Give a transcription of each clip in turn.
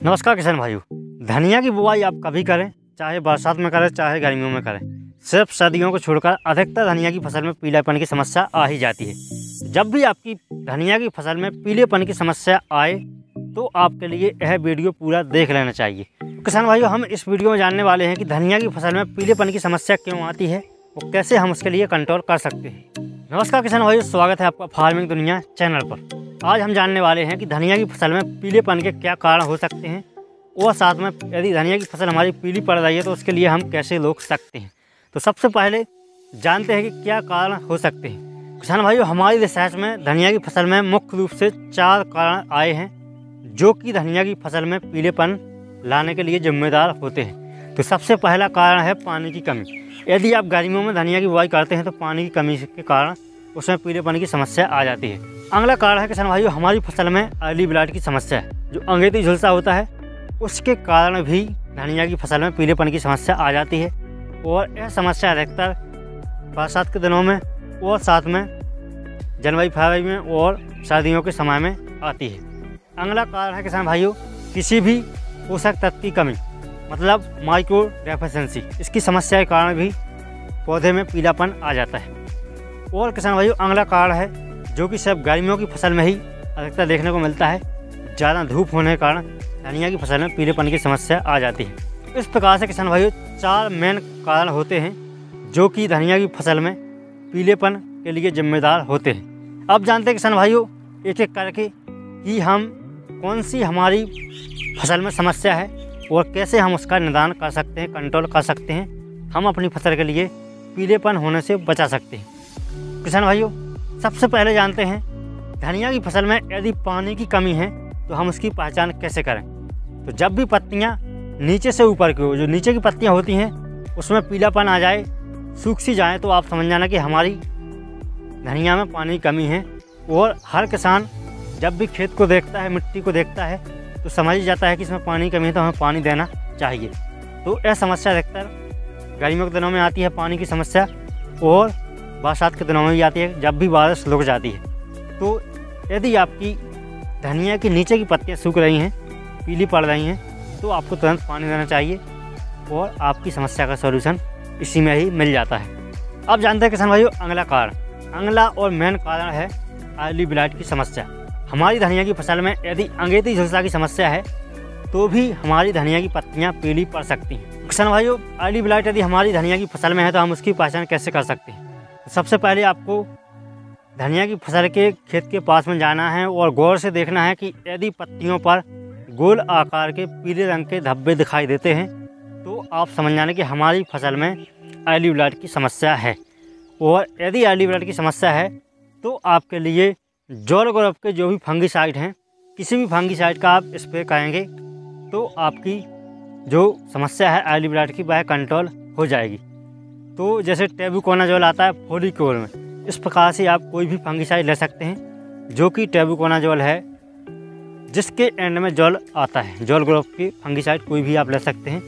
नमस्कार किसान भाइयों। धनिया की बुआई आप कभी करें, चाहे बरसात में करें चाहे गर्मियों में करें, सिर्फ सर्दियों को छोड़कर अधिकतर धनिया की फसल में पीलापन की समस्या आ ही जाती है। जब भी आपकी धनिया की फसल में पीलेपन की समस्या आए तो आपके लिए यह वीडियो पूरा देख लेना चाहिए। किसान भाइयों, हम इस वीडियो में जानने वाले हैं कि धनिया की फसल में पीलेपन की समस्या क्यों आती है और कैसे हम उसके लिए कंट्रोल कर सकते हैं। नमस्कार किसान भाइयों, स्वागत है आपका फार्मिंग दुनिया चैनल पर। आज हम जानने वाले हैं कि धनिया की फसल में पीलेपन के क्या कारण हो सकते हैं और साथ में यदि धनिया की फसल हमारी पीली पड़ रही है तो उसके लिए हम कैसे रोक सकते हैं। तो सबसे पहले जानते हैं कि क्या कारण हो सकते हैं। किसान भाइयों, हमारी रिसर्च में धनिया की फसल में मुख्य रूप से 4 कारण आए हैं जो कि धनिया की फसल में पीलेपन लाने के लिए जिम्मेदार होते हैं। तो सबसे पहला कारण है पानी की कमी। यदि आप गर्मियों में धनिया की बुआई करते हैं तो पानी की कमी के कारण उसमें पीलेपन की समस्या आ जाती है। अगला कारण है किसान भाइयों, हमारी फसल में अर्ली ब्लाइट की समस्या है। जो अंगेती झुलसा होता है उसके कारण भी धनिया की फसल में पीलेपन की समस्या आ जाती है और यह समस्या अधिकतर बरसात के दिनों में और साथ में जनवरी फरवरी में और सर्दियों के समय में आती है। अगला कारण है किसान भाइयों, किसी भी पोषक तत्व की कमी, मतलब माइक्रो डेफिशिएंसी, इसकी समस्या के कारण भी पौधे में पीलापन आ जाता है। और किसान भाइयों, अगला कारण है जो कि सिर्फ गर्मियों की फसल में ही अधिकतर देखने को मिलता है, ज़्यादा धूप होने के कारण धनिया की फसल में पीलेपन की समस्या आ जाती है। इस प्रकार से किसान भाइयों 4 मेन कारण होते हैं जो कि धनिया की फसल में पीलेपन के लिए जिम्मेदार होते हैं। अब जानते हैं किसान भाइयों एक एक करके कि हम कौन सी हमारी फसल में समस्या है और कैसे हम उसका निदान कर सकते हैं, कंट्रोल कर सकते हैं, हम अपनी फसल के लिए पीलेपन होने से बचा सकते हैं। किसान भाइयों, सबसे पहले जानते हैं धनिया की फसल में यदि पानी की कमी है तो हम उसकी पहचान कैसे करें। तो जब भी पत्तियां नीचे से ऊपर की, जो नीचे की पत्तियां होती हैं उसमें पीलापन आ जाए, सूख सी जाए, तो आप समझ जाना कि हमारी धनिया में पानी की कमी है। और हर किसान जब भी खेत को देखता है, मिट्टी को देखता है, तो समझ जाता है कि इसमें पानी की कमी है तो हमें पानी देना चाहिए। तो यह समस्या अधिकतर गर्मियों के दिनों में आती है, पानी की समस्या, और बरसात के दिनों में भी आती है जब भी बारिश रुक जाती है। तो यदि आपकी धनिया की नीचे की पत्तियां सूख रही हैं, पीली पड़ रही हैं, तो आपको तुरंत पानी देना चाहिए और आपकी समस्या का सॉल्यूशन इसी में ही मिल जाता है। अब जानते हैं किसान भाइयों अगला कारण। अगला और मेन कारण है अर्ली ब्लाइट की समस्या। हमारी धनिया की फसल में यदि अंगेती झुलसा की समस्या है तो भी हमारी धनिया की पत्तियाँ पीली पड़ सकती हैं। किसान भाइयों, अर्ली ब्लाइट यदि हमारी धनिया की फसल में है तो हम उसकी पहचान कैसे कर सकते हैं। सबसे पहले आपको धनिया की फसल के खेत के पास में जाना है और गौर से देखना है कि यदि पत्तियों पर गोल आकार के पीले रंग के धब्बे दिखाई देते हैं तो आप समझ जाना कि हमारी फसल में अर्ली ब्लाइट की समस्या है। और यदि अर्ली ब्लाइट की समस्या है तो आपके लिए जॉल ग्रुप के जो भी फंगिसाइड हैं, किसी भी फंगिसाइड का आप स्प्रे करेंगे तो आपकी जो समस्या है अर्ली ब्लाइट की वह कंट्रोल हो जाएगी। तो जैसे टेबुकोनाजोल आता है फोलिक्योर में, इस प्रकार से आप कोई भी फंगिसाइड ले सकते हैं जो कि टेबुकोनाजोल है, जिसके एंड में जॉल आता है। जॉल ग्रुप की फंगिसाइड कोई भी आप ले सकते हैं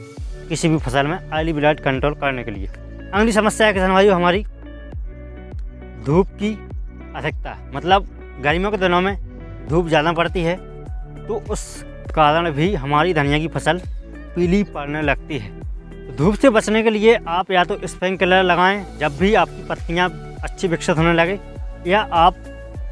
किसी भी फसल में अर्ली ब्लाइट कंट्रोल करने के लिए। अगली समस्या है किसान भाइयों हमारी धूप की अधिकता, मतलब गर्मियों के दिनों में धूप ज़्यादा पड़ती है तो उस कारण भी हमारी धनिया की फसल पीली पड़ने लगती है। धूप से बचने के लिए आप या तो स्प्रिंकलर लगाएं जब भी आपकी पत्तियां अच्छी विकसित होने लगे, या आप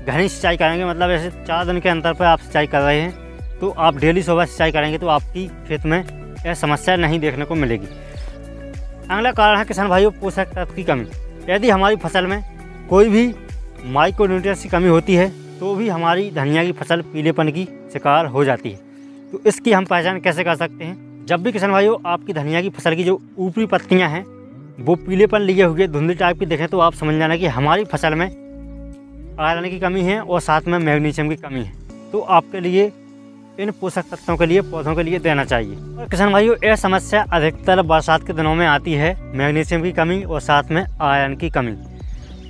घनी सिंचाई करेंगे, मतलब ऐसे 4 दिन के अंतर पर आप सिंचाई कर रहे हैं तो आप डेली सुबह सिंचाई करेंगे तो आपकी खेत में यह समस्या नहीं देखने को मिलेगी। अगला कारण है किसान भाइयों पोषक तत्व की कमी। यदि हमारी फसल में कोई भी माइक्रोन्यूट्रिएंट्स की कमी होती है तो भी हमारी धनिया की फसल पीलेपन की शिकार हो जाती है। तो इसकी हम पहचान कैसे कर सकते हैं। जब भी किसान भाइयों आपकी धनिया की फसल की जो ऊपरी पत्तियां हैं वो पीलेपन लिए हुए धुंधली टाइप की देखें तो आप समझ जाना कि हमारी फसल में आयरन की कमी है और साथ में मैग्नीशियम की कमी है। तो आपके लिए इन पोषक तत्वों के लिए पौधों के लिए देना चाहिए। और किसान भाइयों यह समस्या अधिकतर बरसात के दिनों में आती है, मैग्नीशियम की कमी और साथ में आयरन की कमी,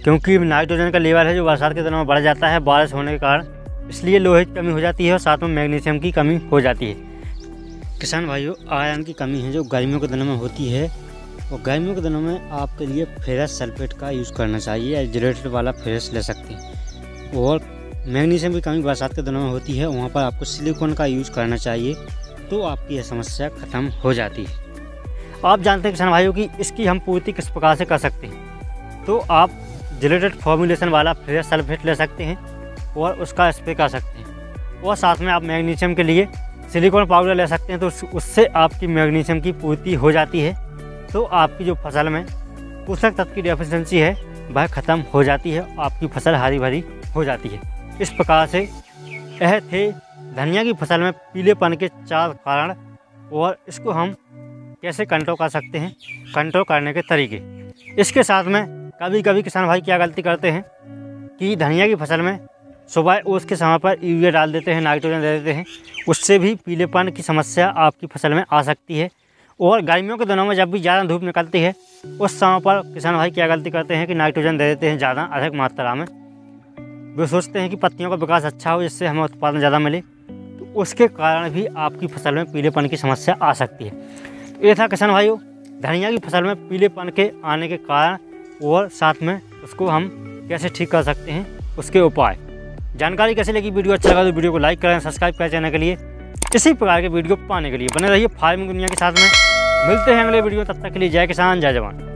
क्योंकि नाइट्रोजन का लेवल है जो बरसात के दिनों में बढ़ जाता है बारिश होने के कारण, इसलिए लोहे की कमी हो जाती है और साथ में मैग्नीशियम की कमी हो जाती है। किसान भाइयों आयरन की कमी है जो गर्मियों के दिनों में होती है, और गर्मियों के दिनों में आपके लिए फेरस सल्फेट का यूज़ करना चाहिए, या जिलेटेड वाला फेरस ले सकते हैं। और मैग्नीशियम की कमी बरसात के दिनों में होती है, वहाँ पर आपको सिलिकॉन का यूज़ करना चाहिए तो आपकी यह समस्या ख़त्म हो जाती है। आप जानते हैं किसान भाइयों कि इसकी हम पूर्ति किस प्रकार से कर सकते हैं। तो आप जिलेटेड फॉर्मुलेशन वाला फेरस सल्फेट ले सकते हैं और उसका स्प्रे कर सकते हैं, और साथ में आप मैग्नीशियम के लिए सिलिकॉन पाउडर ले सकते हैं। तो उससे आपकी मैग्नीशियम की पूर्ति हो जाती है, तो आपकी जो फसल में पोषक तत्व की डेफिशिएंसी है वह ख़त्म हो जाती है, आपकी फसल हरी भरी हो जाती है। इस प्रकार से यह थे धनिया की फसल में पीलेपन के 4 कारण, और इसको हम कैसे कंट्रोल कर सकते हैं, कंट्रोल करने के तरीके। इसके साथ में कभी कभी किसान भाई क्या गलती करते हैं कि धनिया की फसल में सुबह ओस के समय पर यूरिया डाल देते हैं, नाइट्रोजन दे देते हैं, उससे भी पीलेपन की समस्या आपकी फसल में आ सकती है। और गर्मियों के दिनों में जब भी ज़्यादा धूप निकलती है उस समय पर किसान भाई क्या गलती करते हैं कि नाइट्रोजन दे देते हैं ज़्यादा अधिक मात्रा में। वे सोचते हैं कि पत्तियों का विकास अच्छा हो, जिससे हमें उत्पादन ज़्यादा मिले, तो उसके कारण भी आपकी फसल में पीलेपन की समस्या आ सकती है। तो ये था किसान भाइयों धनिया की फसल में पीलेपन के आने के कारण, और साथ में उसको हम कैसे ठीक कर सकते हैं उसके उपाय। जानकारी कैसे लगी, वीडियो अच्छा लगा तो वीडियो को लाइक करें, सब्सक्राइब करें चैनल के लिए। इसी प्रकार के वीडियो पाने के लिए बने रहिए फार्मिंग दुनिया के साथ में। मिलते हैं अगले वीडियो, तब तक के लिए जय किसान जय जवान।